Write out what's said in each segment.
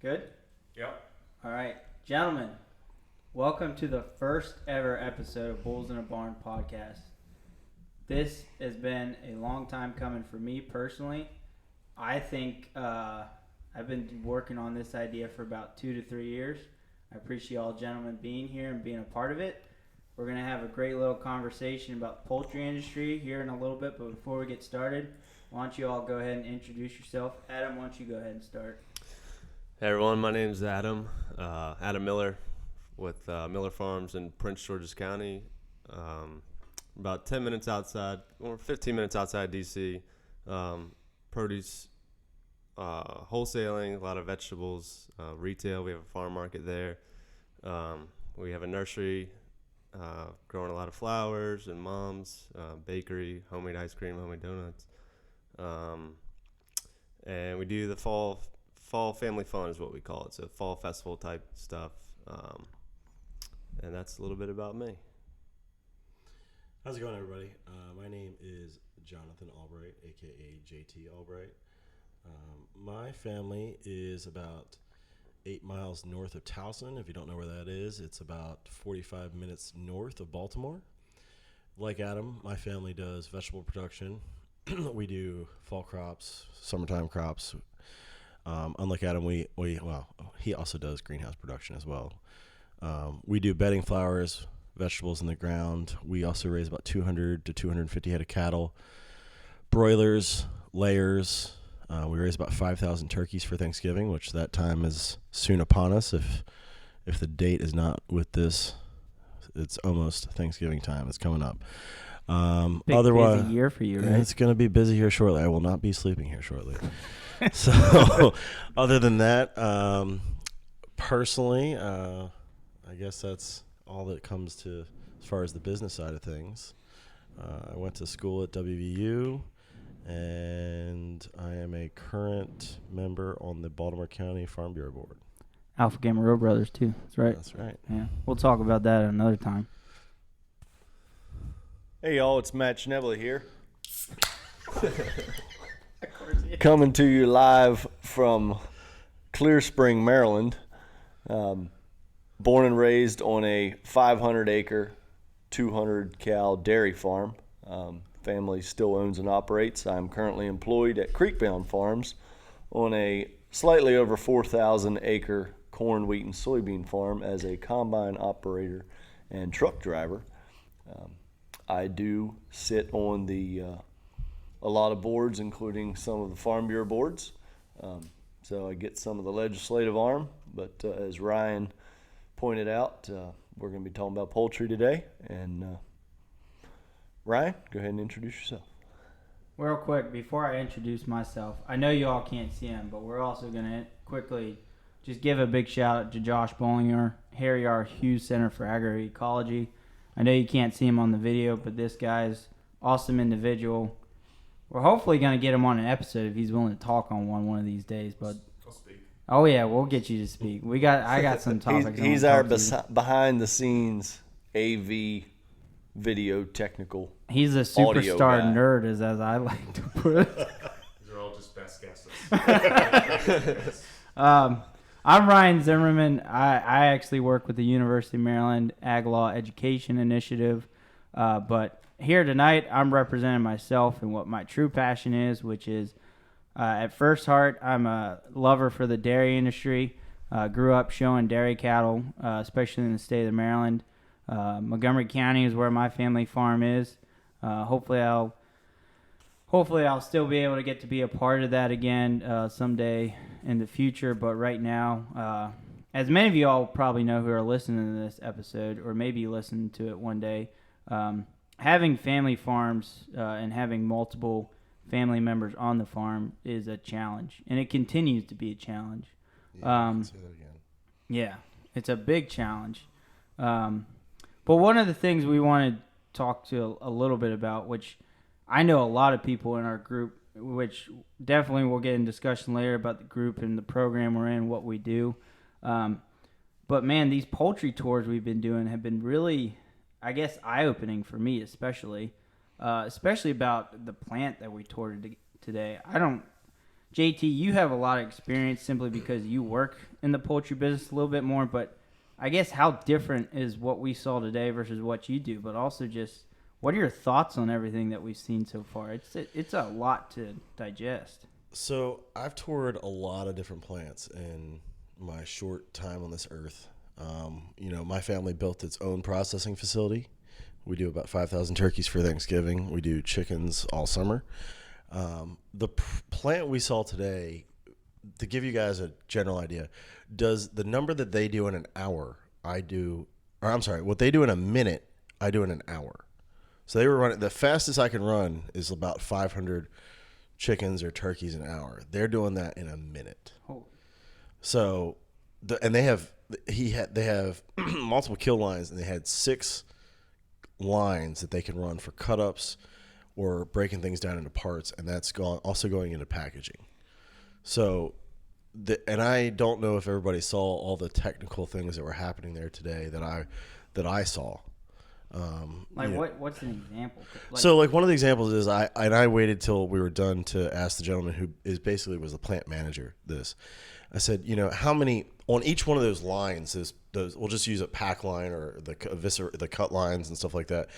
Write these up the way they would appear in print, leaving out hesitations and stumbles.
Good? Yep. All right. Gentlemen, welcome to the first ever episode of Bulls in a Barn podcast. This has been a long time coming for me personally. I think I've been working on this idea for about 2 to 3 years. I appreciate all gentlemen being here and being a part of it. We're going to have a great little conversation about the poultry industry here in a little bit, but before we get started, why don't you all go ahead and introduce yourself. Adam, why don't you go ahead and start? Hey everyone, my name is Adam Miller with Miller Farms in Prince George's County, about 10 minutes outside, or 15 minutes outside DC. Produce, wholesaling, a lot of vegetables, retail. We have a farm market there. We have a nursery, growing a lot of flowers and mums, bakery, homemade ice cream, homemade donuts. And we do the fall family fun is what we call it, so fall festival type stuff, and that's a little bit about me. How's it going, everybody? My name is Jonathan Albright, aka JT Albright. My family is about 8 miles north of Towson. If you don't know where that is, it's about 45 minutes north of Baltimore. Like Adam, my family does vegetable production. We do fall crops, summertime crops. Unlike Adam, he also does greenhouse production as well. We do bedding flowers, vegetables in the ground. We also raise about 200 to 250 head of cattle, broilers, layers. We raise about 5,000 turkeys for Thanksgiving, which that time is soon upon us. If the date is not with this, it's almost Thanksgiving time. It's coming up. Otherwise, busy year for you, right? It's going to be busy here shortly. I will not be sleeping here shortly. So, other than that, personally, I guess that's all that comes to as far as the business side of things. I went to school at WVU, and I am a current member on the Baltimore County Farm Bureau Board. Alpha Gamma Row Brothers, too. That's right. That's right. Yeah, we'll talk about that another time. Hey y'all, it's Matt Schnebly here. Coming to you live from Clear Spring, Maryland. Born and raised on a 500-acre, 200-cow dairy farm. Family still owns and operates. I'm currently employed at Creekbound Farms on a slightly over 4,000-acre corn, wheat, and soybean farm as a combine operator and truck driver. I do sit on a lot of boards, including some of the Farm Bureau boards. So I get some of the legislative arm. But as Ryan pointed out, we're going to be talking about poultry today. And Ryan, go ahead and introduce yourself. Real quick, before I introduce myself, I know you all can't see him, but we're also going to quickly just give a big shout out to Josh Bollinger, Harry R. Hughes Center for Agroecology. I know you can't see him on the video, but this guy's awesome individual. We're hopefully going to get him on an episode if he's willing to talk on one of these days. But I'll speak. Oh yeah, we'll get you to speak. I got some topics. he's our behind the scenes AV video technical. He's a superstar nerd, as I like to put it. These are all just best guesses. I'm Ryan Zimmerman. I actually work with the University of Maryland Ag Law Education Initiative. But here tonight, I'm representing myself and what my true passion is, which is, at first heart, I'm a lover for the dairy industry. Grew up showing dairy cattle, especially in the state of Maryland. Montgomery County is where my family farm is. Hopefully I'll still be able to get to be a part of that again someday in the future. But right now, as many of you all probably know who are listening to this episode, or maybe listen to it one day, having family farms and having multiple family members on the farm is a challenge, and it continues to be a challenge. Say that again. Yeah, it's a big challenge. But one of the things we want to talk to a little bit about, which I know a lot of people in our group, which definitely we'll get in discussion later about the group and the program we're in, what we do. But man, these poultry tours we've been doing have been really, I guess, eye-opening for me, especially about the plant that we toured today. JT, you have a lot of experience simply because you work in the poultry business a little bit more, but I guess how different is what we saw today versus what you do, but also just what are your thoughts on everything that we've seen so far? It's a lot to digest. So I've toured a lot of different plants in my short time on this earth. My family built its own processing facility. We do about 5,000 turkeys for Thanksgiving. We do chickens all summer. The plant we saw today, to give you guys a general idea, does the number that they do in an hour, what they do in a minute, I do in an hour. So they were running, the fastest I can run is about 500 chickens or turkeys an hour. They're doing that in a minute. Oh. So, they have multiple kill lines, and they had 6 lines that they can run for cut-ups or breaking things down into parts, and that's also going into packaging. So, and I don't know if everybody saw all the technical things that were happening there today that I saw. What's an example? So one of the examples is I waited till we were done to ask the gentleman who was the plant manager this. I said, how many on each one of those lines, those we'll just use a pack line or the cut lines and stuff like that.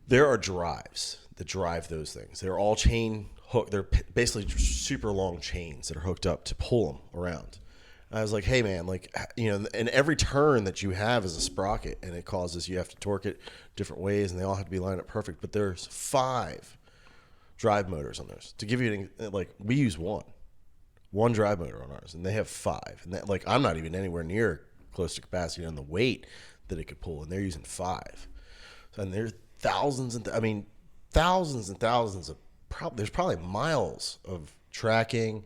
There are drives that drive those things. They're all chain hook. They're basically super long chains that are hooked up to pull them around. I was like, hey man, and every turn that you have is a sprocket, and you have to torque it different ways, and they all have to be lined up perfect. But there's 5 drive motors on those. To give you we use one drive motor on ours, and they have 5. And that, I'm not even anywhere near close to capacity on the weight that it could pull, and they're using 5. And there's thousands and thousands of there's probably miles of tracking.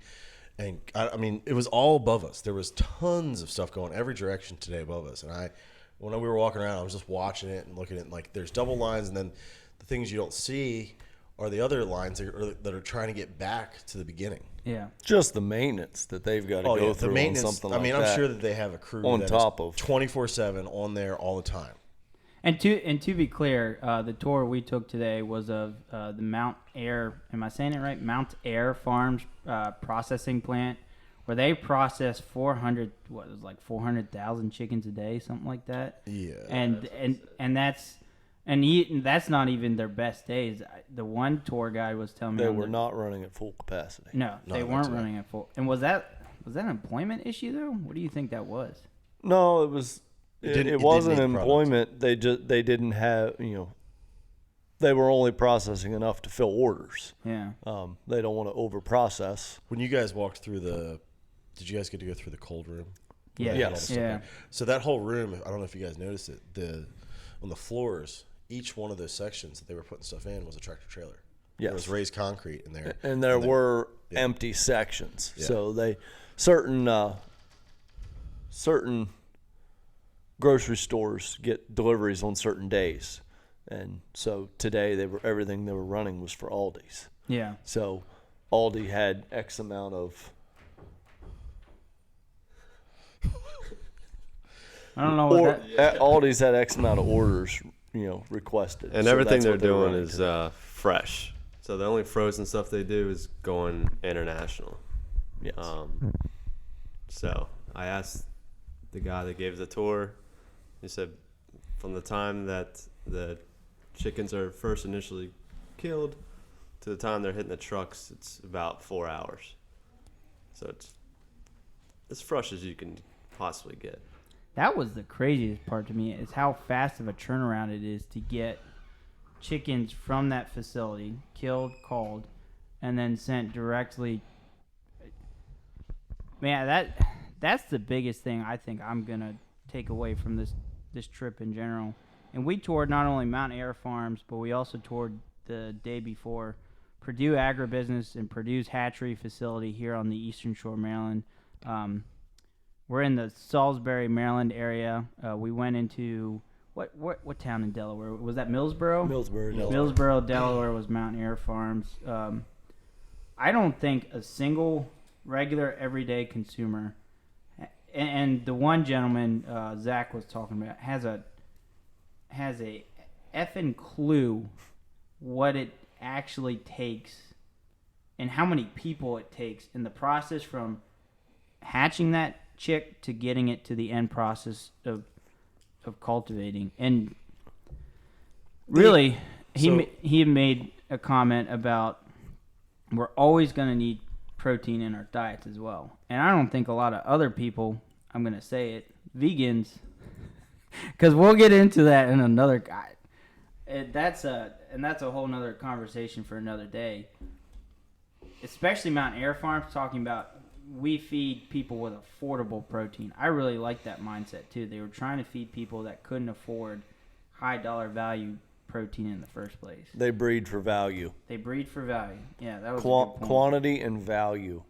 And it was all above us. There was tons of stuff going every direction today above us. And when we were walking around, I was just watching it and looking at it. There's double lines, and then the things you don't see are the other lines that are trying to get back to the beginning. Yeah. Just the maintenance that they've got to go through on something like that. I'm sure that they have a crew on that top is of 24/7 on there all the time. And to be clear, the tour we took today was of the Mount Air. Am I saying it right? Mount Air Farms processing plant, where they process 400,000 chickens a day, something like that. Yeah. And that's not even their best days. The one tour guide was telling me they were not running at full capacity. No, they weren't running at full. And was that an employment issue though? What do you think that was? No, it was. It wasn't employment. They didn't have, they were only processing enough to fill orders. Yeah. They don't want to over process. When you guys walked through did you guys get to go through the cold room? Yeah. Yes. Yeah. So that whole room, I don't know if you guys noticed it, on the floors, each one of those sections that they were putting stuff in was a tractor trailer. Yes. There was raised concrete in there. And there were empty sections. Yeah. So they certain grocery stores get deliveries on certain days, and so today everything they were running was for Aldi's. Yeah. So Aldi had X amount of. I don't know what Aldi's had X amount of orders, requested, and so everything that's they're what doing is fresh. So the only frozen stuff they do is going international. Yes. So I asked the guy that gave the tour. He said from the time that the chickens are first initially killed to the time they're hitting the trucks, it's about 4 hours. So it's as fresh as you can possibly get. That was the craziest part to me, is how fast of a turnaround it is to get chickens from that facility, killed, called, and then sent directly. Man, that's the biggest thing I think I'm going to take away from this trip in general. And we toured not only Mount Air Farms, but we also toured the day before Purdue Agribusiness and Purdue's hatchery facility here on the Eastern Shore, Maryland. We're in the Salisbury, Maryland area. We went into what town in Delaware? Was that Millsboro? Millsboro, Delaware was Mount Air Farms. I don't think a single regular everyday consumer, and the one gentleman Zach was talking about has a effing clue what it actually takes and how many people it takes in the process from hatching that chick to getting it to the end process of cultivating. And really, he made a comment about we're always going to need protein in our diets as well. And I don't think a lot of other people, I'm going to say it, vegans, because we'll get into that in another guide. That's a whole nother conversation for another day. Especially Mountain Air Farms talking about we feed people with affordable protein. I really like that mindset too. They were trying to feed people that couldn't afford high dollar value protein in the first place. They breed for value. They breed for value. Yeah, that was a good point. Quantity and value.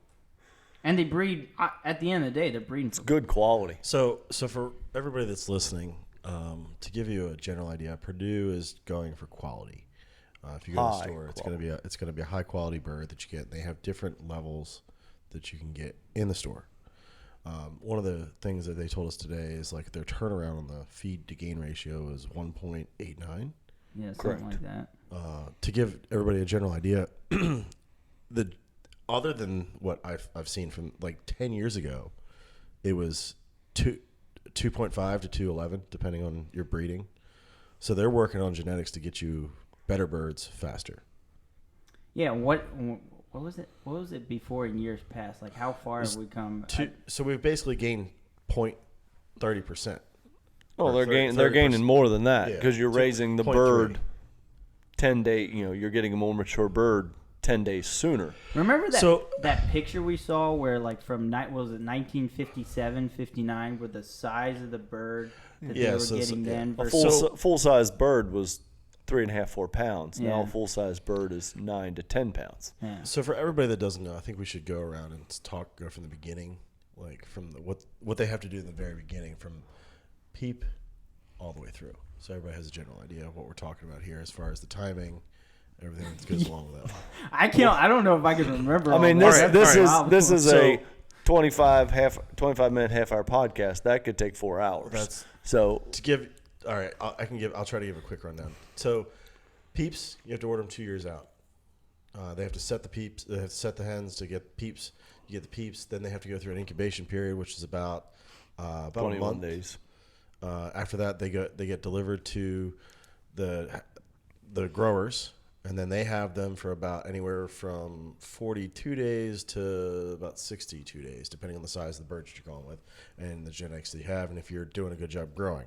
And they breed, at the end of the day, they're breeding for Good quality. So for everybody that's listening, to give you a general idea, Purdue is going for quality. If you go to the store, it's going to be a high quality bird that you get. They have different levels that you can get in the store. One of the things that they told us today is like their turnaround on the feed to gain ratio is 1.89. Yeah, something Correct. like that. To give everybody a general idea, other than what I've seen from like 10 years ago, it was 2.5 to 2.11 depending on your breeding. So they're working on genetics to get you better birds faster. Yeah, what was it? What was it before in years past? Like how far have we come? So we've basically gained 0.30%. Oh, they're gaining more than that because you're raising the 0.3. bird 10 days. You're getting a more mature bird 10 days sooner. Remember that picture we saw where like from 1957, 59, with the size of the bird that they were getting then? A full-size bird was 3.5, 4 pounds. Yeah. Now a full-size bird is 9 to 10 pounds. Yeah. So for everybody that doesn't know, I think we should go around and go from the beginning, like from what they have to do in the very beginning, from peep all the way through. So everybody has a general idea of what we're talking about here as far as the timing, everything that goes along with that. I don't know if I can remember. I mean, all this that. is So- a 25-minute half-hour podcast. That could take 4 hours. I'll I'll try to give a quick rundown. So peeps, you have to order them 2 years out. They have to set the peeps. They have to set the hens to get peeps. You get the peeps. Then they have to go through an incubation period, which is about 21 a month. days. After that, they get delivered to the growers, and then they have them for about anywhere from 42 days to about 62 days, depending on the size of the birds you're going with and the genetics that you have, and if you're doing a good job growing.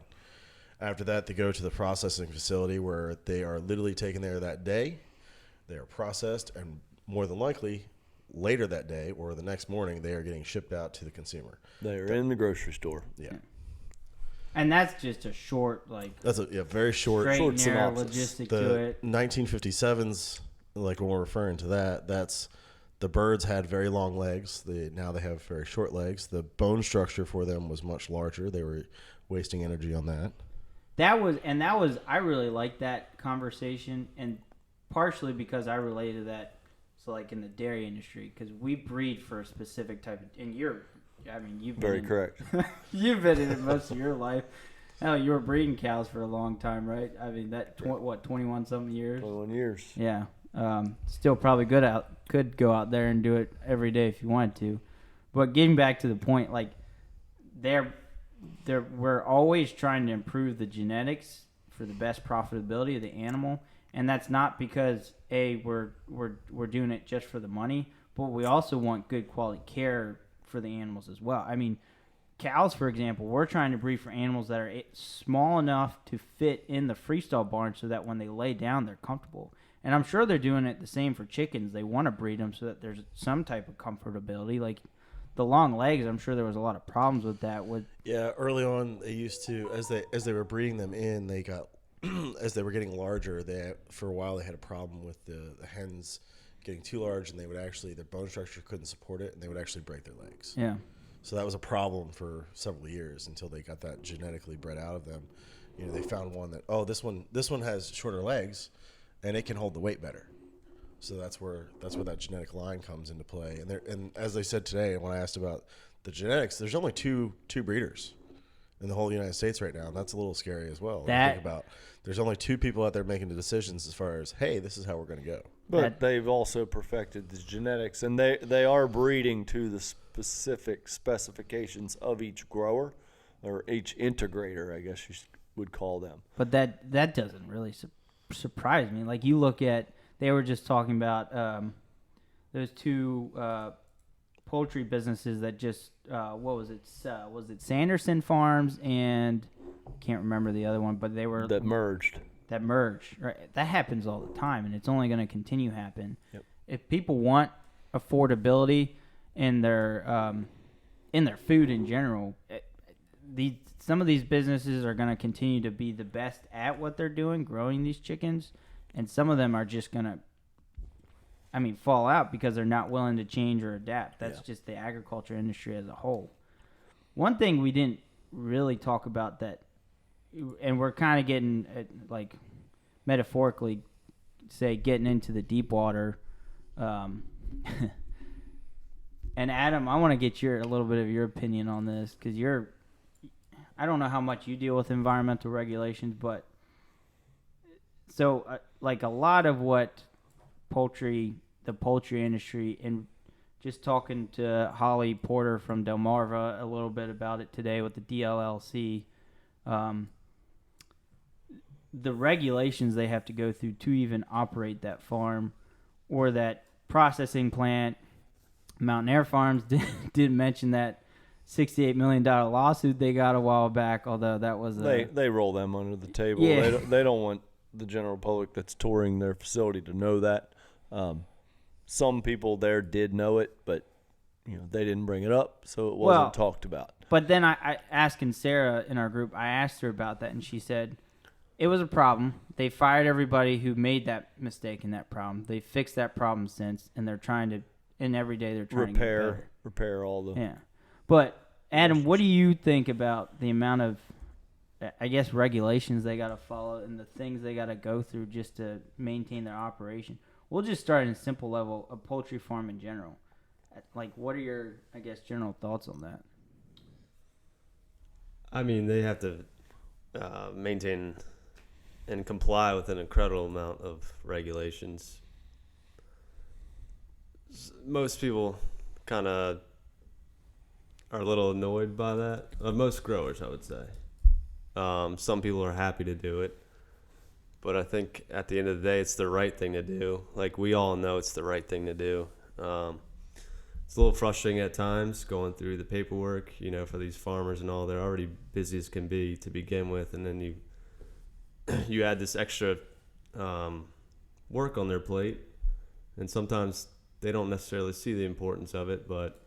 After that, they go to the processing facility where they are literally taken there that day. They are processed, and more than likely, later that day or the next morning, they are getting shipped out to the consumer. They're in the grocery store. Yeah. And that's just a short, That's a very short narrow synopsis. logistic the to it. 1957s, like when we're referring to that's the birds had very long legs. Now they have very short legs. The bone structure for them was much larger. They were wasting energy on that. I really liked that conversation, and partially because I related to that. So like in the dairy industry, because we breed for a specific type of, and you've Very been correct. You've been in it most of your life. Hell, you were breeding cows for a long time, right? I mean, 21 something years? 21 years. Yeah. Still probably could go out there and do it every day if you wanted to. But getting back to the point, like we're always trying to improve the genetics for the best profitability of the animal, and that's not because we're doing it just for the money, but we also want good quality care for the animals as well. I mean, cows, for example, we're trying to breed for animals that are small enough to fit in the freestall barn so that when they lay down, they're comfortable. And I'm sure they're doing it the same for chickens. They want to breed them so that there's some type of comfortability. Like the long legs, I'm sure there was a lot of problems with that. Yeah, early on they used to, as they were breeding them in, they got as they were getting larger. For a while they had a problem with the hens getting too large, and their bone structure couldn't support it, and they would actually break their legs. Yeah. So that was a problem for several years until they got that genetically bred out of them. They found one that this one has shorter legs, and it can hold the weight better. So that's where that genetic line comes into play. And as they said today, when I asked about the genetics, there's only two breeders in the whole United States right now, and that's a little scary as well. Think about there's only two people out there making the decisions as far as, hey, this is how we're going to go. But they've also perfected the genetics, and they are breeding to the specific specifications of each grower or each integrator, I guess you would call them. But that doesn't really surprise me. Like you look at, they were just talking about those two poultry businesses that just what was it? Was it Sanderson Farms and I can't remember the other one, but they were That merged. Right? That happens all the time, and it's only going to continue to happen. Yep. If people want affordability in their food in general, some of these businesses are going to continue to be the best at what they're doing, growing these chickens, and some of them are just going to, fall out because they're not willing to change or adapt. That's just the agriculture industry as a whole. One thing we didn't really talk about that, and we're kind of getting, like, metaphorically, say, getting into the deep water. And Adam, I want to get a little bit of your opinion on this, because I don't know how much you deal with environmental regulations, but so like a lot of what the poultry industry, and just talking to Holly Porter from Delmarva a little bit about it today with the DLLC, the regulations they have to go through to even operate that farm or that processing plant. Mountain Air Farms didn't mention that $68 million lawsuit they got a while back, although that was they roll them under the table. Yeah. They don't want the general public that's touring their facility to know that. Some people there did know it, but they didn't bring it up, so it wasn't talked about. But then I asking Sarah in our group, I asked her about that, and she said it was a problem. They fired everybody who made that mistake in that problem. They fixed that problem since, and they're trying to, and every day they're trying to repair all the. Yeah. But Adam, what do you think about the amount of, I guess, regulations they got to follow and the things they got to go through just to maintain their operation? We'll just start in a simple level, a poultry farm in general. Like, what are your, I guess, general thoughts on that? They have to maintain and comply with an incredible amount of regulations. Most people kind of are a little annoyed by that. Most growers, I would say. Some people are happy to do it. But I think at the end of the day, it's the right thing to do. Like, we all know it's the right thing to do. It's a little frustrating at times going through the paperwork, for these farmers and all. They're already busy as can be to begin with, and then you add this extra work on their plate, and sometimes they don't necessarily see the importance of it, but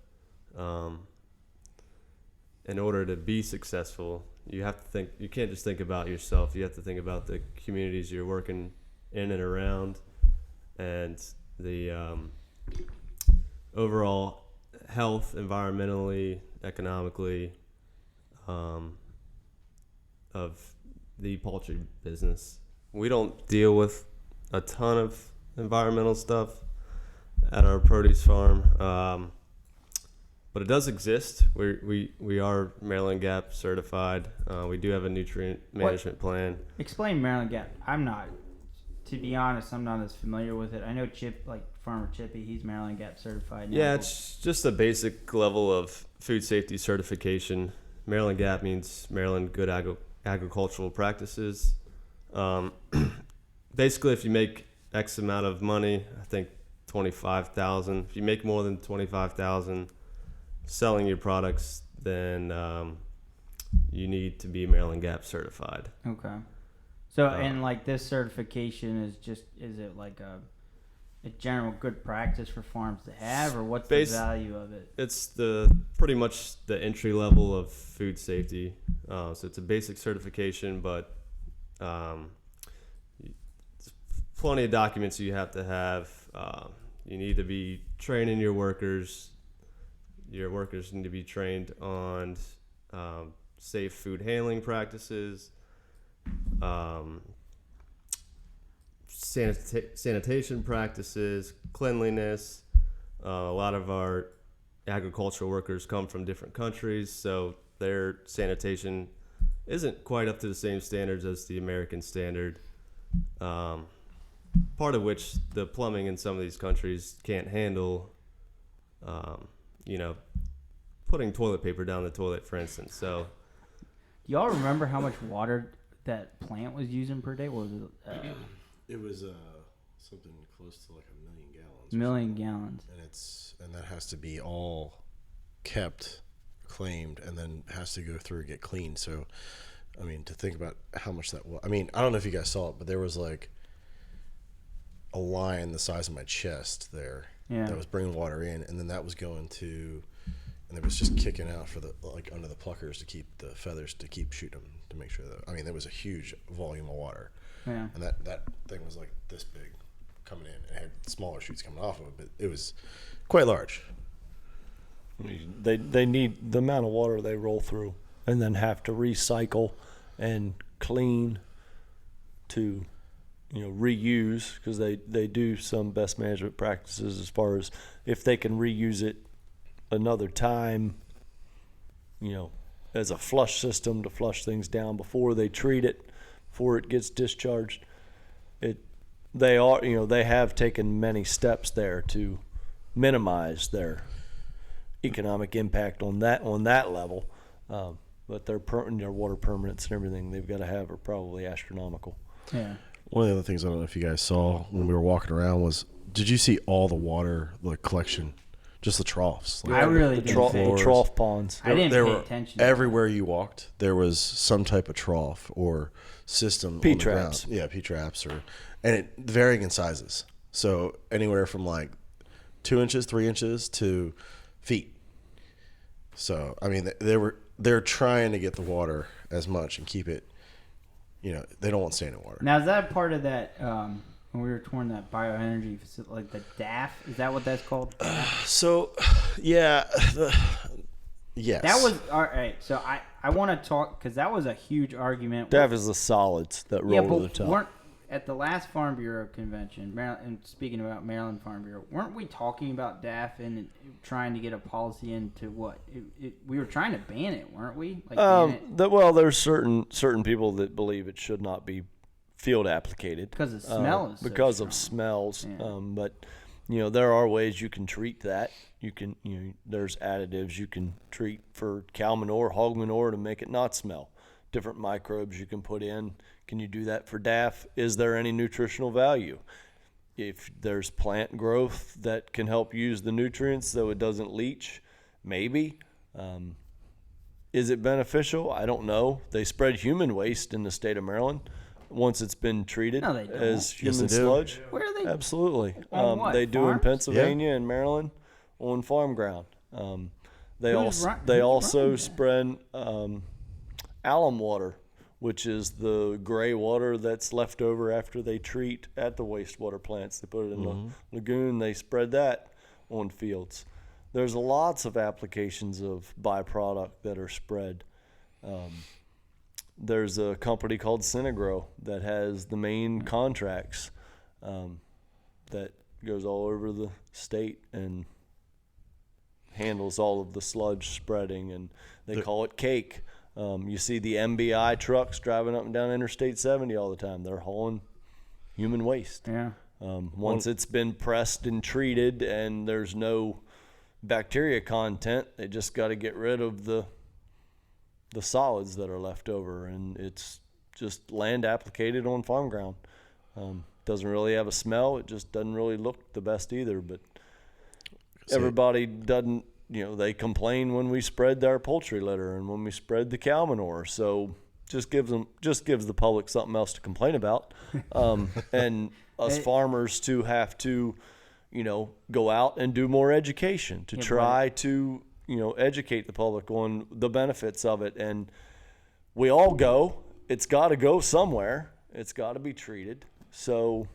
in order to be successful, you have to think. You can't just think about yourself. You have to think about the communities you're working in and around, and the overall health, environmentally, economically, of the poultry business. We don't deal with a ton of environmental stuff at our produce farm, but it does exist. We are Maryland GAP certified. We do have a nutrient management plan. Explain Maryland GAP. To be honest, I'm not as familiar with it. I know Farmer Chippy, he's Maryland GAP certified now. Yeah, it's just a basic level of food safety certification. Maryland GAP means Maryland Good Agricultural Practices. Basically, if you make X amount of money, I think $25,000. If you make more than $25,000 selling your products, then you need to be Maryland GAP certified. Okay. So, and this certification is it like a general good practice for farms to have, or what's the value of it? It's pretty much the entry level of food safety. So it's a basic certification, but plenty of documents you have to have. You need to be training your workers. Your workers need to be trained on safe food handling practices, sanitation practices, cleanliness. A lot of our agricultural workers come from different countries, so their sanitation isn't quite up to the same standards as the American standard. part of which the plumbing in some of these countries can't handle, putting toilet paper down the toilet, for instance. So, Do y'all remember how much water that plant was using per day? What was it? It was something close to like 1 million gallons. Million gallons. And that has to be all kept, claimed, and then has to go through and get cleaned. So, I mean, to think about how much that was. I mean, I don't know if you guys saw it, but there was like a line the size of my chest there that was bringing water in, and then that was going to, and it was just kicking out for the like under the pluckers to keep the feathers to keep shooting them to make sure that. I mean, there was a huge volume of water, and that thing was like this big coming in, and it had smaller shoots coming off of it, but it was quite large. They need the amount of water they roll through, and then have to recycle and clean to reuse, because they do some best management practices as far as if they can reuse it another time, as a flush system to flush things down before they treat it, before it gets discharged. They have taken many steps there to minimize their economic impact on that level, but their water permanence and everything they've got to have are probably astronomical. Yeah. One of the other things I don't know if you guys saw when we were walking around was, did you see all the water, the collection, just the troughs? I really didn't The trough ponds. I didn't There pay were attention. everywhere you walked, there was some type of trough or system. P-traps. Yeah, P-traps, and it varying in sizes. So anywhere from like 2 inches, 3 inches to feet. So I mean, they're trying to get the water as much and keep it. They don't want standing water. Now, is that part of that, when we were touring that bioenergy facility, like the DAF? Is that what that's called? So, yeah. Yes. That was, all right, so I want to talk, because that was a huge argument. DAF is the solids that roll to the top. Weren't, at the last Farm Bureau convention, and speaking about Maryland Farm Bureau, weren't we talking about DAF and trying to get a policy into what? We were trying to ban it, weren't we? Like ban it? There's certain people that believe it should not be field applicated Because the smell is so because of strong. smells. Yeah. But there are ways you can treat that. You can there's additives you can treat for cow manure, hog manure to make it not smell. Different microbes you can put in. Can you do that for DAF? Is there any nutritional value? If there's plant growth that can help use the nutrients so it doesn't leach, maybe. Is it beneficial? I don't know. They spread human waste in the state of Maryland once it's been treated No, they don't. as Yes, human they do. sludge. Where are they? Absolutely. On what, They do in farms? Pennsylvania and Maryland on farm ground. They Who's also running that? spread alum water, which is the gray water that's left over after they treat at the wastewater plants. They put it in the lagoon. They spread that on fields. There's lots of applications of byproduct that are spread. There's a company called Synagro that has the main contracts that goes all over the state and handles all of the sludge spreading, and they call it cake. You see the MBI trucks driving up and down Interstate 70 all the time. They're hauling human waste. Yeah. Once it's been pressed and treated and there's no bacteria content, they just got to get rid of the solids that are left over, and it's just land applicated on farm ground. Doesn't really have a smell. It just doesn't really look the best either, but everybody doesn't, they complain when we spread our poultry litter and when we spread the cow manure. So just gives the public something else to complain about. And us farmers to have to, go out and do more education to try to, educate the public on the benefits of it. And we all go. It's got to go somewhere. It's got to be treated. So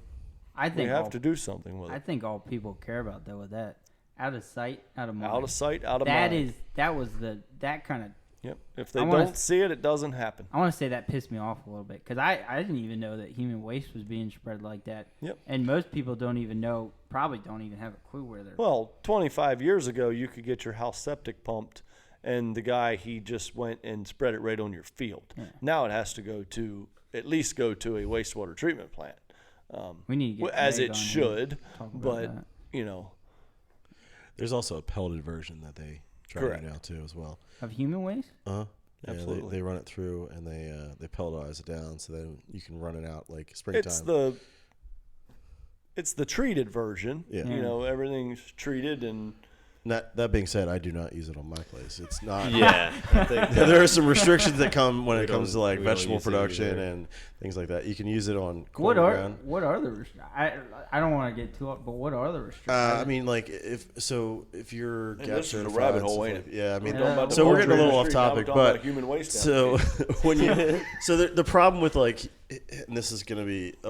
I think we have to do something with it. I think all people care about, though, with that, out of sight, out of mind. Out of sight, out of mind. That kind of. Yep. If they don't see it, it doesn't happen. I want to say that pissed me off a little bit, because I didn't even know that human waste was being spread like that. Yep. And most people probably don't even have a clue where they're. Well, 25 years ago, you could get your house septic pumped, and the guy, he just went and spread it right on your field. Yeah. Now it has to at least go to a wastewater treatment plant. We need to get as Meg it on here should, to talk about but that. you know, There's also a pelleted version that they try Correct. now too as well. Of human waste? Yeah, Absolutely. they run it through and they pelletize it down so then you can run it out like springtime. it's the treated version. Yeah. You know, everything's treated and. That being said, I do not use it on my place. It's not. Yeah, I think There are some restrictions that come when it comes to like we don't vegetable use it production either. and things like that. You can use it on corn What are ground. the I don't want to get too up, but what are the restrictions? I mean, like if you're Man, GAP this is a certified, rabbit stuff hole, like- ain't it? Yeah, I mean, We're talking about the so we're getting a poultry little off industry, now we're topic, talking about but human waste so application. when you so the problem with like, and this is gonna be a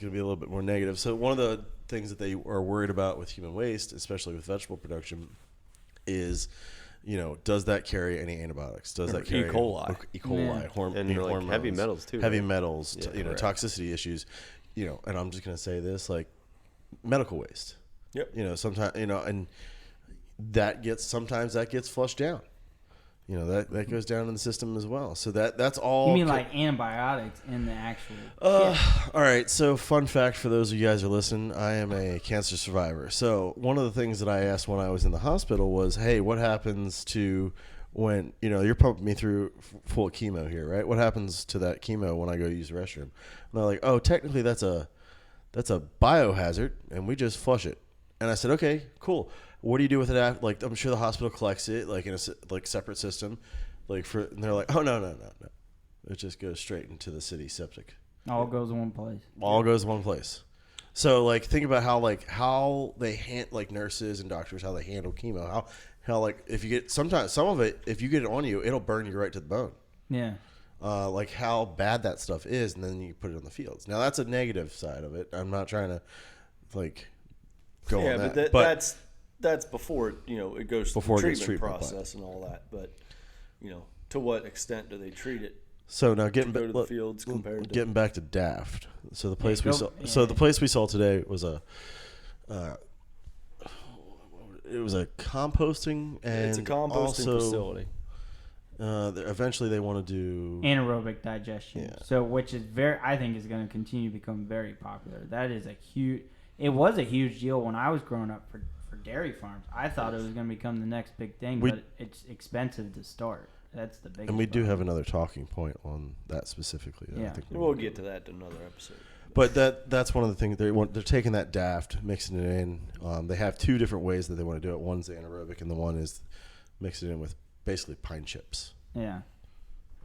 little bit more negative. So one of the things that they are worried about with human waste, especially with vegetable production, is, does that carry any antibiotics? Does that carry E. coli? E. coli, And like hormones, heavy metals too. heavy right? metals, Yeah, correct. toxicity issues, and I'm just gonna say this, like medical waste. Yep. Sometimes, and sometimes that gets flushed down. That goes down in the system as well. So that's all. You mean like antibiotics in the actual? All right. So, fun fact for those of you guys who are listening, I am a cancer survivor. So, one of the things that I asked when I was in the hospital was, "Hey, what happens to when you're pumping me through full of chemo here, right? What happens to that chemo when I go use the restroom?" And they're like, "Oh, technically that's a biohazard, and we just flush it." And I said, "Okay, cool. What do you do with it after? Like, I'm sure the hospital collects it like in a separate system, and they're like, oh no, it just goes straight into the city septic. All goes in one place. All goes one place. So like think about how they nurses and doctors, how they handle chemo, how like if you get sometimes some of it, if you get it on you, it'll burn you right to the bone. Yeah. Like how bad that stuff is, and then you put it on the fields. Now that's a negative side of it. I'm not trying to go on that. But that's before it goes Before through it the gets treatment treatment process and all that. But to what extent do they treat it? So now getting go to the fields compared to getting back to Daft. So the place Yeah, we saw. So the place we saw today was it was a composting and it's a composting also, facility. Eventually they want to do Anaerobic digestion. Yeah. So which is I think is going to continue to become very popular. That is it was a huge deal when I was growing up for dairy farms. I thought it was going to become the next big thing, but it's expensive to start. That's the biggest. And we do problem. have another talking point on that specifically. That I Yeah. think We'll get to that in another episode. But that's one of the things they're taking that Daft, mixing it in. They have two different ways that they want to do it. One's anaerobic, and the one is mix it in with basically pine chips. Yeah.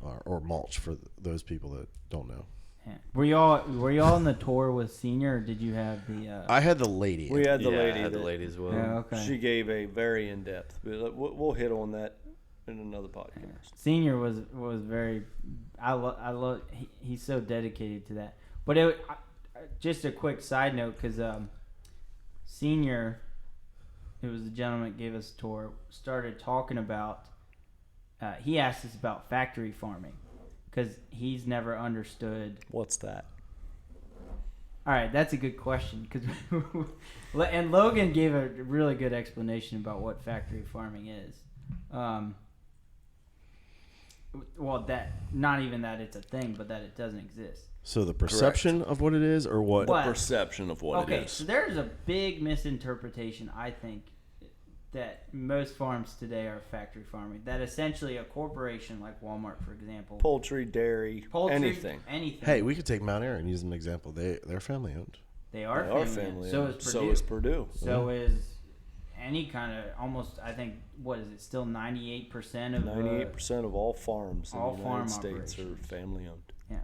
Or mulch for those people that don't know. Yeah. Were y'all on the tour with Senior, or did you have the? I had the lady. We had the Yeah, lady. I had the that- lady as well. Yeah, okay. She gave a very in depth. We'll hit on that in another podcast. Senior was very. I love. He's so dedicated to that. But just a quick side note, because Senior, it was the gentleman that gave us a tour, started talking about. He asked us about factory farming, because he's never understood. What's that? All right, that's a good question. And Logan gave a really good explanation about what factory farming is. Well, that not even that it's a thing, but that it doesn't exist. So the perception of what it is, or what? What? Perception of what it Okay, is. so there's a big misinterpretation, I think, that most farms today are factory farming. That essentially a corporation like Walmart, for example, Poultry, dairy, anything. Hey, we could take Mount Airy and use them as an example. They're family owned. They are They are family. family. So owned. is Purdue. So is Purdue. So is any kind of almost. I think what is it? Still 98% of 98% of all farms in all the farm United States are operations. family owned. Yeah,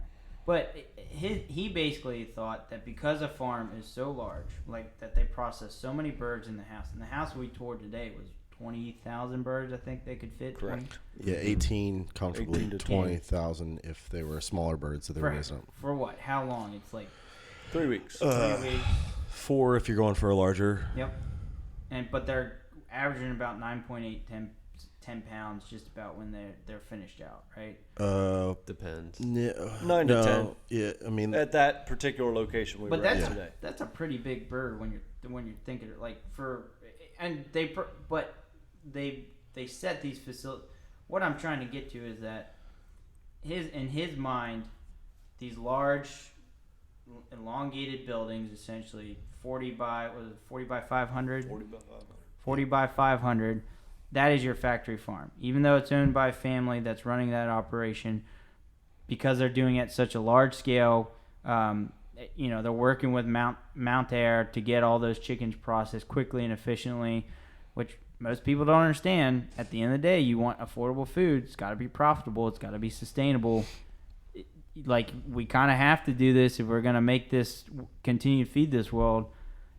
but he basically thought that because a farm is so large, like that they process so many birds in the house. And the house we toured today was 20,000 birds. I think they could fit. Correct. Yeah, 18 comfortably, 18 to 20,000 if they were smaller birds that they were raising up. For what? How long? It's like 3 weeks. 3 weeks. 4 if you're going for a larger. Yep. But they're averaging about 9.8, 10 pounds just about when they're finished out, right? Depends. 9 to 10. Yeah, I mean, At that particular location we But were at that's today. that's a pretty big bird when you're thinking like they set these facilities. What I'm trying to get to is that in his mind, these large elongated buildings, essentially 40 by 500. 40 by 500. 40 by 500. That is your factory farm. Even though it's owned by a family that's running that operation, because they're doing it at such a large scale, they're working with Mount Air to get all those chickens processed quickly and efficiently, which most people don't understand. At the end of the day, you want affordable food. It's got to be profitable. It's got to be sustainable. Like, we kind of have to do this if we're going to make this continue to feed this world.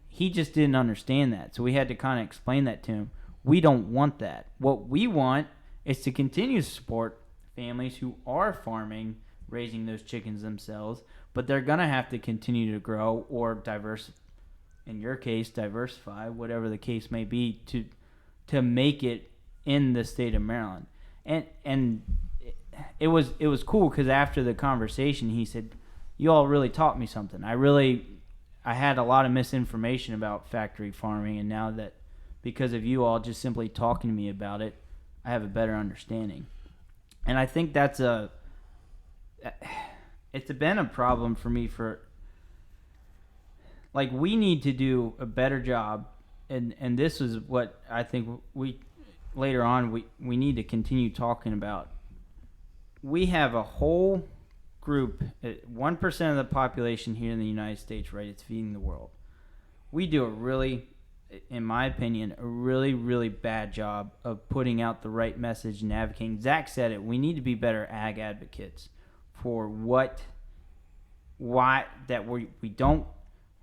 He just didn't understand that, so we had to kind of explain that to him. We don't want that. What we want is to continue to support families who are farming, raising those chickens themselves, but they're going to have to continue to grow or diversify, whatever the case may be, to make it in the state of Maryland. And it was cool because after the conversation, he said, "You all really taught me something. I had a lot of misinformation about factory farming, and now that because of you all just simply talking to me about it, I have a better understanding." And I think it's been a problem for me we need to do a better job, and this is what I think we need to continue talking about. We have a whole group, 1% of the population here in the United States, right? It's feeding the world. We do in my opinion, a really, really bad job of putting out the right message and advocating. Zach said it. We need to be better ag advocates for we're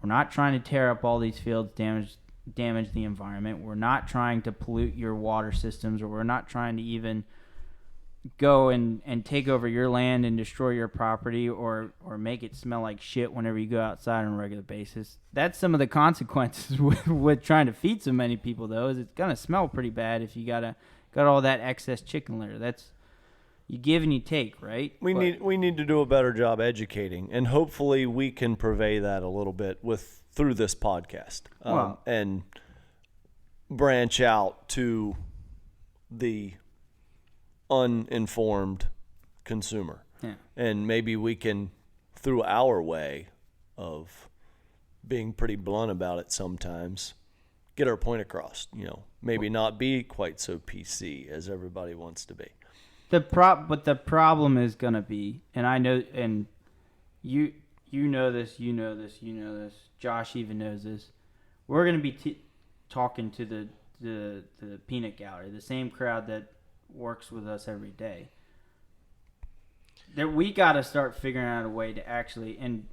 not trying to tear up all these fields, damage the environment. We're not trying to pollute your water systems, or we're not trying to even go and take over your land and destroy your property or make it smell like shit whenever you go outside on a regular basis. That's some of the consequences with trying to feed so many people, though, is it's going to smell pretty bad if you got all that excess chicken litter. That's you give and you take, right? We need to do a better job educating, and hopefully we can purvey that a little bit through this podcast, and branch out to the uninformed consumer. Yeah. And maybe we can, through our way of being pretty blunt about it sometimes, get our point across, maybe not be quite so PC as everybody wants to be. But the problem is going to be, and I know, and you know this, Josh even knows this, we're going to be talking to the peanut gallery, the same crowd that works with us every day. That we got to start figuring out a way to actually, and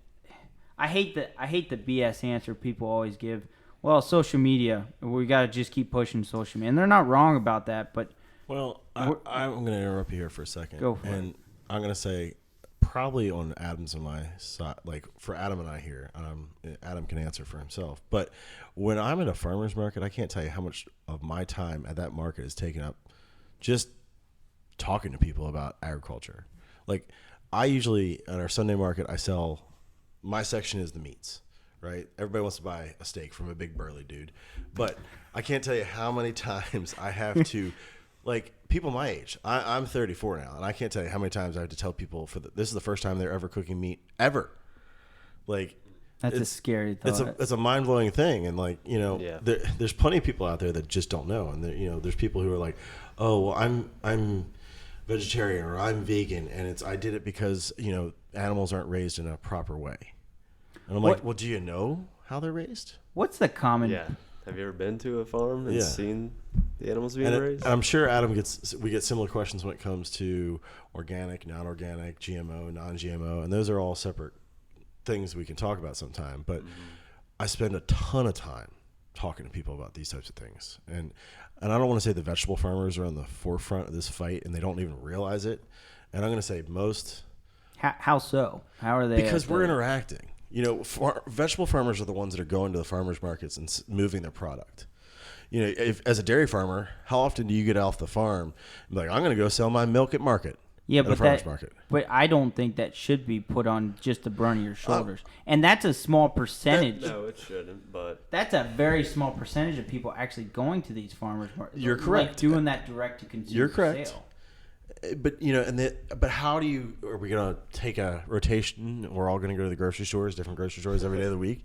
I hate the BS answer people always give. Well, social media, we got to just keep pushing social media, and they're not wrong about that. But I'm going to interrupt you here for a second. Go for it. I'm going to say, probably on Adam's and my side, like for Adam and I here, Adam can answer for himself. But when I'm at a farmer's market, I can't tell you how much of my time at that market is taken up just talking to people about agriculture. Like, I usually, at our Sunday market, my section is the meats, right? Everybody wants to buy a steak from a big burly dude. But I can't tell you how many times I have to, like, people my age, I'm 34 now, and I can't tell you how many times I have to tell people this is the first time they're ever cooking meat, ever. Like, that's a scary thought. It's a mind-blowing thing, and there's plenty of people out there that just don't know, and there's people who are like, oh, well, I'm vegetarian or I'm vegan, and I did it because animals aren't raised in a proper way, and I'm like, well, do you know how they're raised? What's the common? Yeah. Have you ever been to a farm and seen the animals being raised? And I'm sure we get similar questions when it comes to organic, non-organic, GMO, non-GMO, and those are all separate things we can talk about sometime. But I spend a ton of time talking to people about these types of things, and I don't want to say the vegetable farmers are on the forefront of this fight and they don't even realize it. And I'm going to say most. How so? How are they? Because we're interacting. Vegetable farmers are the ones that are going to the farmers markets and moving their product. If as a dairy farmer, how often do you get off the farm and be like, I'm going to go sell my milk at market? Yeah, at a farmer's market. But I don't think that should be put on just the brunt of your shoulders. And that's a small percentage. No, it shouldn't, but that's a very small percentage of people actually going to these farmers markets. You're correct. Like doing that direct to consumer You're correct. sale. But but how do you? Are we gonna take a rotation? We're all gonna go to the grocery stores, different grocery stores every day of the week.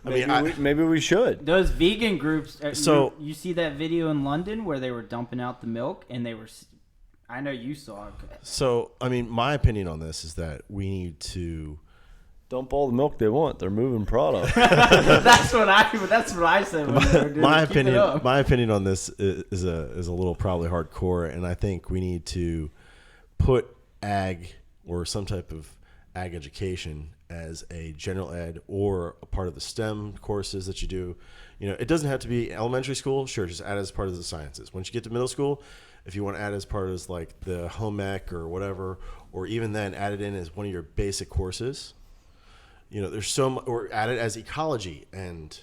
Maybe we should. Those vegan groups. So- you see that video in London where they were dumping out the milk, and they were. I know you saw it. So my opinion on this is that we need to. Dump all the milk they want. They're moving product. That's what I said. When they were doing My it. Keep it opinion. up. My opinion on this is a little probably hardcore, and I think we need to put ag or some type of ag education as a general ed or a part of the STEM courses that you do. It doesn't have to be elementary school. Sure, just add it as part of the sciences. Once you get to middle school, if you want to add it as part of like the home ec or whatever, or even then add it in as one of your basic courses. There's or add it as ecology and,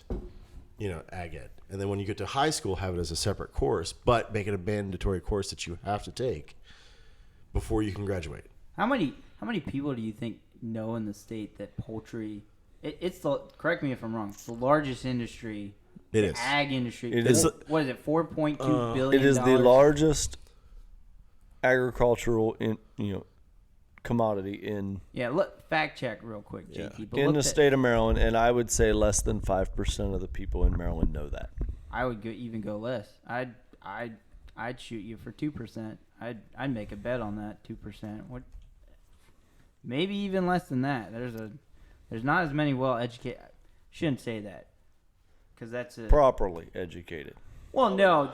ag ed. And then when you get to high school, have it as a separate course, but make it a mandatory course that you have to take before you can graduate. How many people do you think know in the state that poultry? It's the, correct me if I'm wrong. It's the largest industry. It the is. Ag industry. It is. What is it? $4.2 billion. It is the largest agricultural commodity in Yeah, look, fact check real quick, JT. But in look the that- state of Maryland, and I would say less than 5% of the people in Maryland know that. I would even go less. I'd shoot you for 2%. I'd make a bet on that 2%. What? Maybe even less than that. There's not as many well educated. Shouldn't say that, because that's a Properly educated. well. No,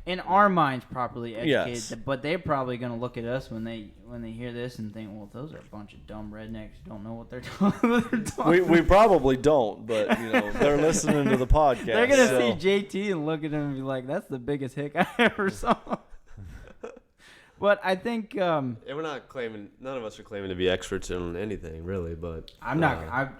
in our minds, properly educated. Yes. But they're probably going to look at us when they hear this and think, well, those are a bunch of dumb rednecks who don't know what they're talking. We probably don't, but they're listening to the podcast. They're gonna so. see JT and look at him and be like, "That's the biggest hick I ever saw." But I think Yeah, we're not claiming. None of us are claiming to be experts in anything, really. But I'm not.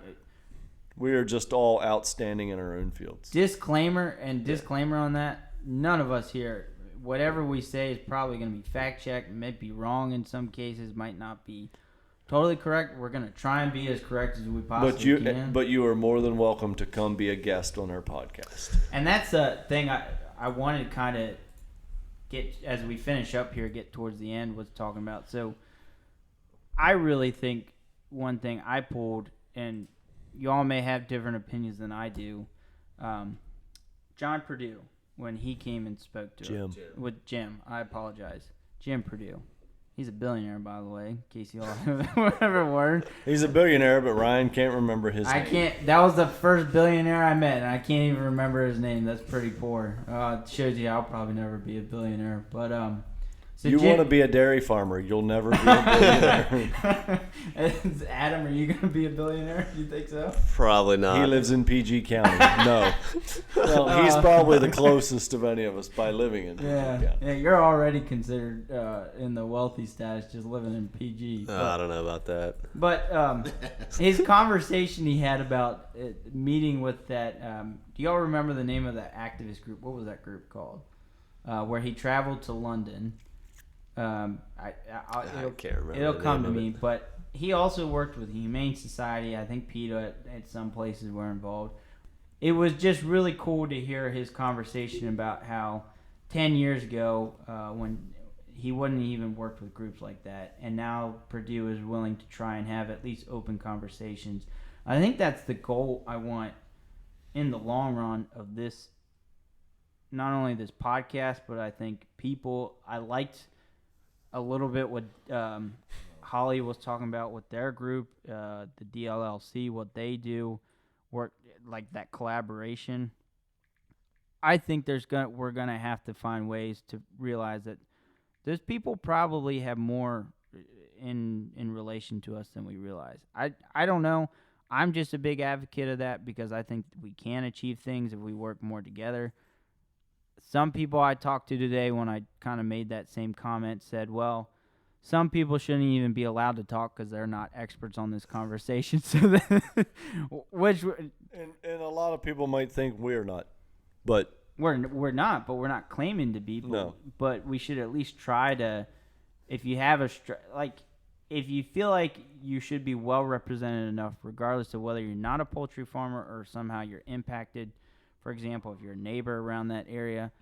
We are just all outstanding in our own fields. Disclaimer on that. None of us here. Whatever we say is probably going to be fact checked. Might be wrong in some cases. Might not be totally correct. We're going to try and be as correct as we possibly can. But you are more than welcome to come be a guest on our podcast. And that's a thing I wanted to kind of get, as we finish up here, get towards the end, was talking about. So I really think one thing I pulled, and you all may have different opinions than I do, John Purdue, when he came and spoke to Jim. With Jim. I apologize. Jim Purdue. He's a billionaire, by the way, in case you all whatever word. He's a billionaire, but Ryan can't remember his name. I can't. That was the first billionaire I met, and I can't even remember his name. That's pretty poor. It shows you I'll probably never be a billionaire. But so You Jim, want to be a dairy farmer, you'll never be a billionaire. Adam, are you gonna be a billionaire? You think so? probably not. He lives in PG County. No. Well, he's probably the closest of any of us by living in PG County. Yeah. You're already considered in the wealthy status, just living in PG. I don't know about that. But his conversation he had about meeting with that. Do y'all remember the name of that activist group? What was that group called? Where he traveled to London. I can't remember. It'll the come name to of me. it. But he also worked with the Humane Society. I think PETA at some places were involved. It was just really cool to hear his conversation about how 10 years ago, when he wouldn't even worked with groups like that, and now Purdue is willing to try and have at least open conversations. I think that's the goal I want in the long run of this, not only this podcast, but I think people. I liked a little bit what Holly was talking about with their group, the DLLC, what they do, work like that collaboration. I think we're gonna have to find ways to realize that those people probably have more in relation to us than we realize. I don't know. I'm just a big advocate of that because I think we can achieve things if we work more together. Some people I talked to today when I kind of made that same comment said, well, some people shouldn't even be allowed to talk because they're not experts on this conversation. So which And a lot of people might think we're not, but we're not, but we're not claiming to be. But, No. but we should at least try to, if you have if you feel like you should be well represented enough, regardless of whether you're not a poultry farmer or somehow you're impacted. For example, if you're a neighbor around that area,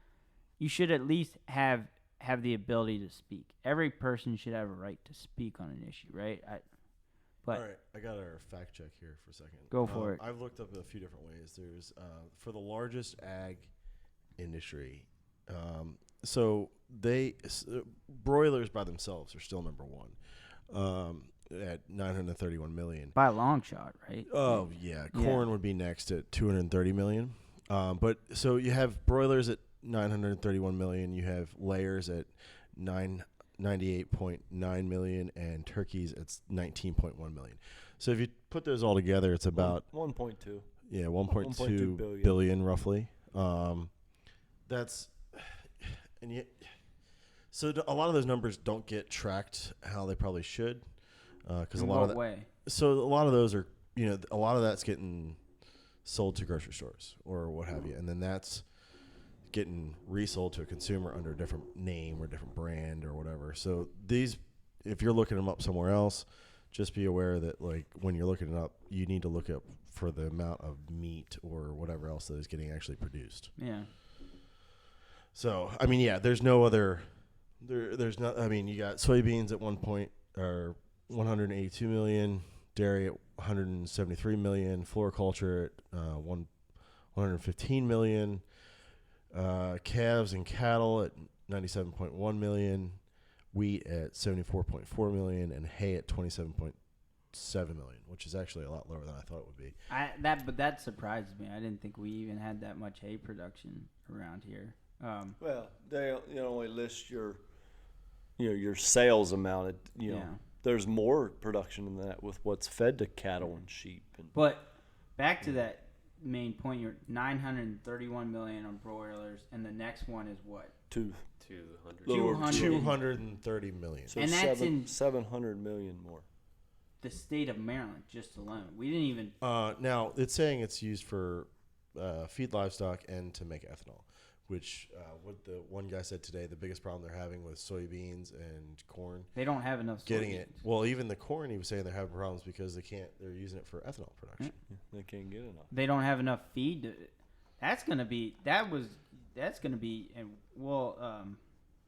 you should at least have have the ability to speak. Every person should have a right to speak on an issue, right? But All right, I got our fact check here for a second. Go for it. I've looked up a few different ways. There's for the largest ag industry. So broilers by themselves are still number one at 931 million. by a long shot, right? Oh yeah, corn would be next at 230 million. But so you have broilers at 931 million. You have layers at 98.9 million, and turkeys at 19.1 million. So if you put those all together, it's about 1.2. yeah, 1.2 1.2 billion roughly. That's and yet, so a lot of those numbers don't get tracked how they probably should, because a In lot of what way? so a lot of those are a lot of that's getting sold to grocery stores or what have you, and then that's getting resold to a consumer under a different name or different brand or whatever. So these, if you're looking them up somewhere else, just be aware that like when you're looking it up, you need to look up for the amount of meat or whatever else that is getting actually produced. Yeah. So I mean, yeah, there's no other. There's not. I mean, you got soybeans at 182 million, dairy at 173 million, floriculture at 115 million, calves and cattle at 97.1 million, wheat at 74.4 million, and hay at 27.7 million, which is actually a lot lower than I thought it would be. But that surprises me. I didn't think we even had that much hay production around here. Well, they only list your sales amount. There's more production than that with what's fed to cattle and sheep. But back to that main point, you're 931 million on broilers, and the next one is what? 200. 230 million. So And that's in 700 million more. the state of Maryland just alone. We didn't even. Now it's saying it's used for feed livestock and to make ethanol, which what the one guy said today, the biggest problem they're having with soybeans and corn. They don't have enough Getting soybeans. it. Well, even the corn, he was saying they're having problems because they're using it for ethanol production. They can't get enough. They don't have enough feed. That's gonna be. And well.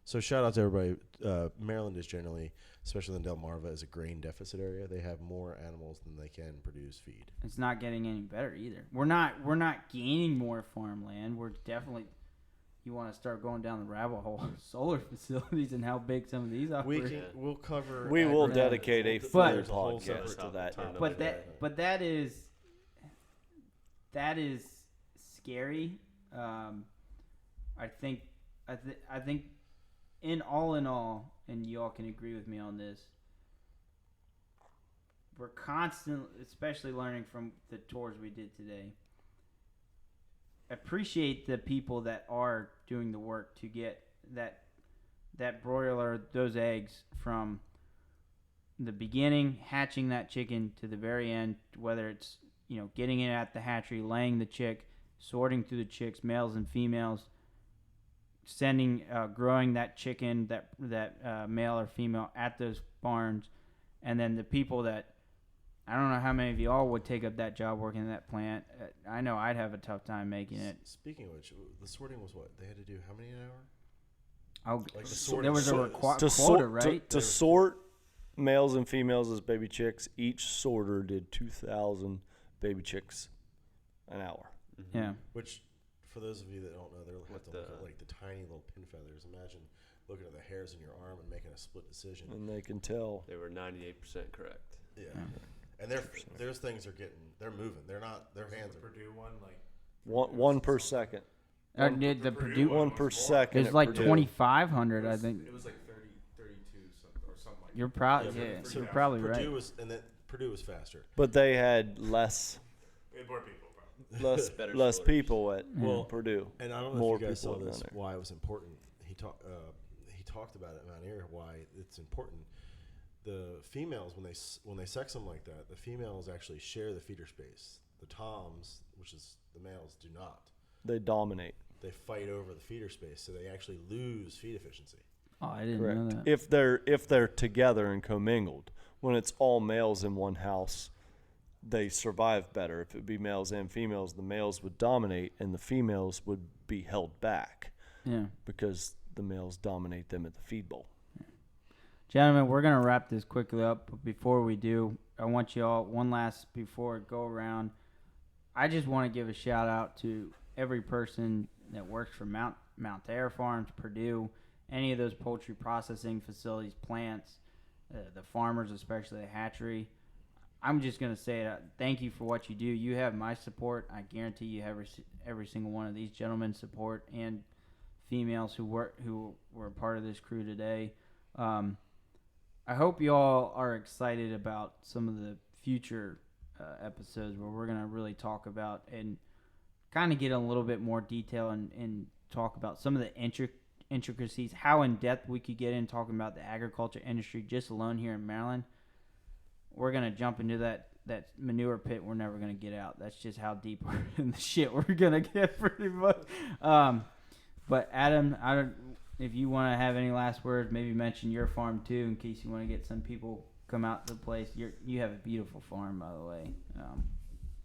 So shout out to everybody. Maryland is generally, especially in Delmarva, is a grain deficit area. They have more animals than they can produce feed. It's not getting any better either. We're not gaining more farmland. We're definitely. You want to start going down the rabbit hole of solar facilities and how big some of these operate. We'll cover. We will agri- dedicate a full But- podcast to that. But that is scary. I think in all, and you all can agree with me on this. We're constantly, especially learning from the tours we did today. Appreciate the people that are doing the work to get that broiler, those eggs from the beginning, hatching that chicken to the very end, whether it's getting it at the hatchery, laying the chick, sorting through the chicks, males and females, growing that chicken, that male or female at those barns, and then the people that I don't know how many of you all would take up that job working in that plant. I know I'd have a tough time making it. Speaking of which, the sorting was what they had to do. How many an hour? There sorting- was a so- quota, right? To sort males and females as baby chicks, each sorter did 2,000 baby chicks an hour. Yeah. Which, for those of you that don't know, they'll have to look at like the tiny little pin feathers. Imagine looking at the hairs in your arm and making a split decision. And they can tell. They were 98% correct. Yeah. And those things are they're moving. They're not, their hands are. Purdue one, like One per second. Did the Purdue One per second. It's at like Purdue. 2,500, I think. it was like 32 something or something like You're that. probably So you're probably Purdue right. was, and then Purdue was faster. But they had less We had more people, probably. Better less sorters. people at Purdue. And I don't know More if you guys saw people this, down there. why it was important. He talked about it in Mount Airy, why it's important. The females, when they sex them like that, the females actually share the feeder space. The toms, which is the males, do not. They dominate. They fight over the feeder space, so they actually lose feed efficiency. Oh, I didn't know Correct. that. If they're together and commingled, when it's all males in one house, they survive better. If it be males and females, the males would dominate and the females would be held back Yeah. because the males dominate them at the feed bowl. Gentlemen, we're going to wrap this quickly up. But before we do, I want you all, one last before it go around, I just want to give a shout out to every person that works for Mount Air Farms, Purdue, any of those poultry processing facilities, plants, the farmers, especially the hatchery. I'm just going to say thank you for what you do. You have my support. I guarantee you have every single one of these gentlemen's support and females who were part of this crew today. I hope you all are excited about some of the future episodes where we're going to really talk about and kind of get a little bit more detail and talk about some of the intricacies, how in depth we could get in talking about the agriculture industry just alone here in Maryland. We're going to jump into that manure pit we're never going to get out. That's just how deep we're in the shit we're going to get pretty much. But Adam, if you want to have any last words, maybe mention your farm too in case you want to get some people come out to the place. You have a beautiful farm, by the way.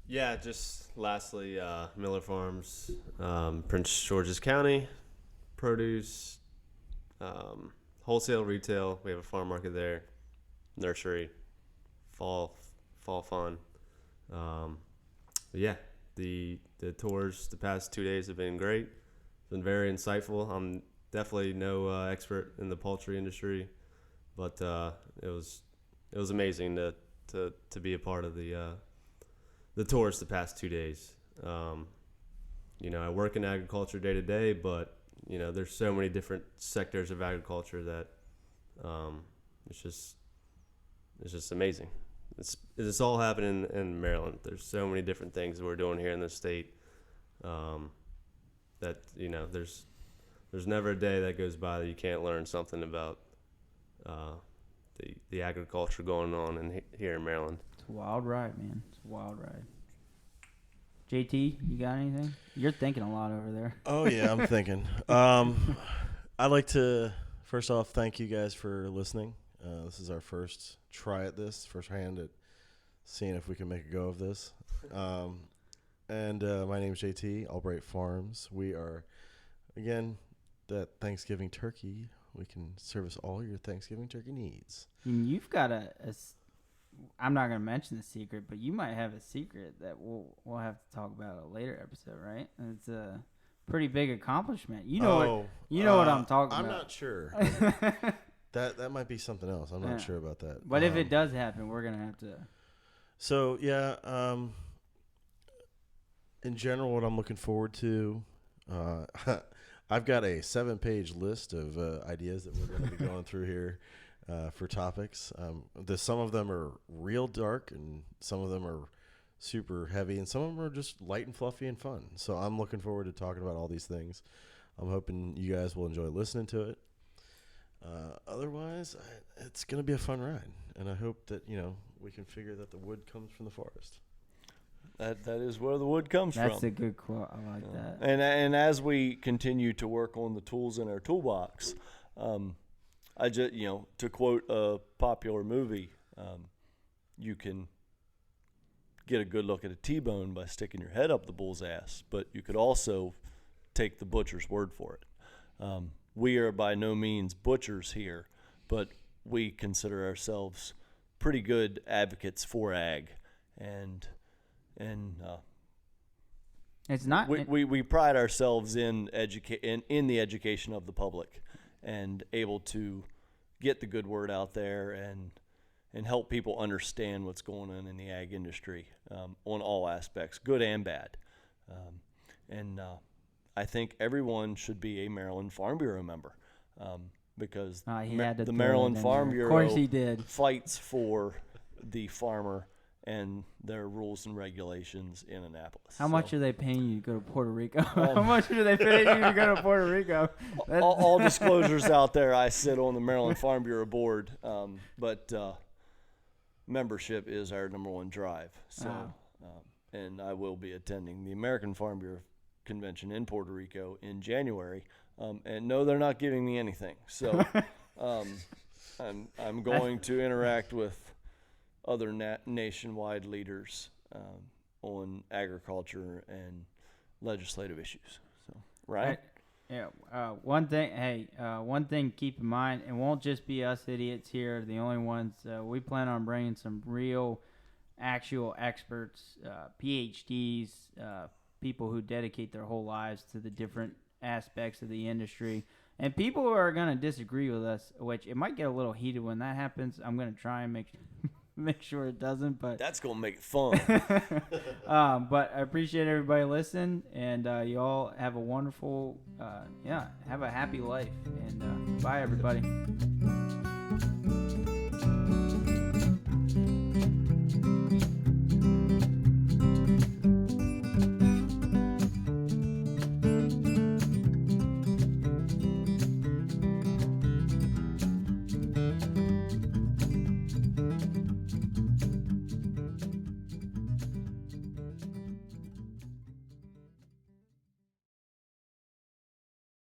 Yeah, just lastly, Miller Farms, Prince George's County, produce, wholesale, retail. We have a farm market there, nursery, fall fun. Yeah, the tours the past 2 days have been great. It's been very insightful. I'm definitely no expert in the poultry industry, but it was amazing to be a part of the tours the past 2 days. I work in agriculture day to day, but there's so many different sectors of agriculture that it's just amazing. It's all happening in Maryland. There's so many different things that we're doing here in the state that there's never a day that goes by that you can't learn something about the agriculture going on here in Maryland. It's a wild ride, man. It's a wild ride. JT, you got anything? You're thinking a lot over there. Oh, yeah, I'm thinking. I'd like to, first off, thank you guys for listening. This is our first try at this, first hand at seeing if we can make a go of this. And my name is JT, Albright Farms. We are, again, that Thanksgiving turkey. We can service all your Thanksgiving turkey needs. And you've got I'm not going to mention the secret, but you might have a secret that we'll have to talk about in a later episode, right? And it's a pretty big accomplishment. You know what I'm talking about. I'm not sure. That might be something else. I'm not sure about that. But if it does happen, we're going to have to. So, yeah, in general, what I'm looking forward to, I've got a 7-page list of ideas that we're going to be going through here for topics. Some of them are real dark, and some of them are super heavy, and some of them are just light and fluffy and fun. So I'm looking forward to talking about all these things. I'm hoping you guys will enjoy listening to it. Otherwise, it's going to be a fun ride, and I hope that we can figure that the wood comes from the forest. That is where the wood comes from. That's a good quote. I like that. And as we continue to work on the tools in our toolbox, I just to quote a popular movie, you can get a good look at a T-bone by sticking your head up the bull's ass, but you could also take the butcher's word for it. We are by no means butchers here, but we consider ourselves pretty good advocates for ag, and it's not. We pride ourselves in the education of the public, and able to get the good word out there and help people understand what's going on in the ag industry on all aspects, good and bad. I think everyone should be a Maryland Farm Bureau member because the Maryland Farm Bureau, of course he did, fights for the farmer and their rules and regulations in Annapolis. How much are they paying you to go to Puerto Rico? How much are they paying you to go to Puerto Rico? All disclosures out there, I sit on the Maryland Farm Bureau board, but membership is our number one drive. So, and I will be attending the American Farm Bureau Convention in Puerto Rico in January. And no, they're not giving me anything. So I'm going to interact with other nationwide leaders on agriculture and legislative issues. So, Ryan? Yeah. One thing keep in mind, it won't just be us idiots here, the only ones. We plan on bringing some real, actual experts, PhDs, people who dedicate their whole lives to the different aspects of the industry. And people who are going to disagree with us, which it might get a little heated when that happens. I'm going to try and make sure it doesn't, but That's gonna make it fun. but I appreciate everybody listening, and you all have a wonderful, have a happy life, and bye everybody.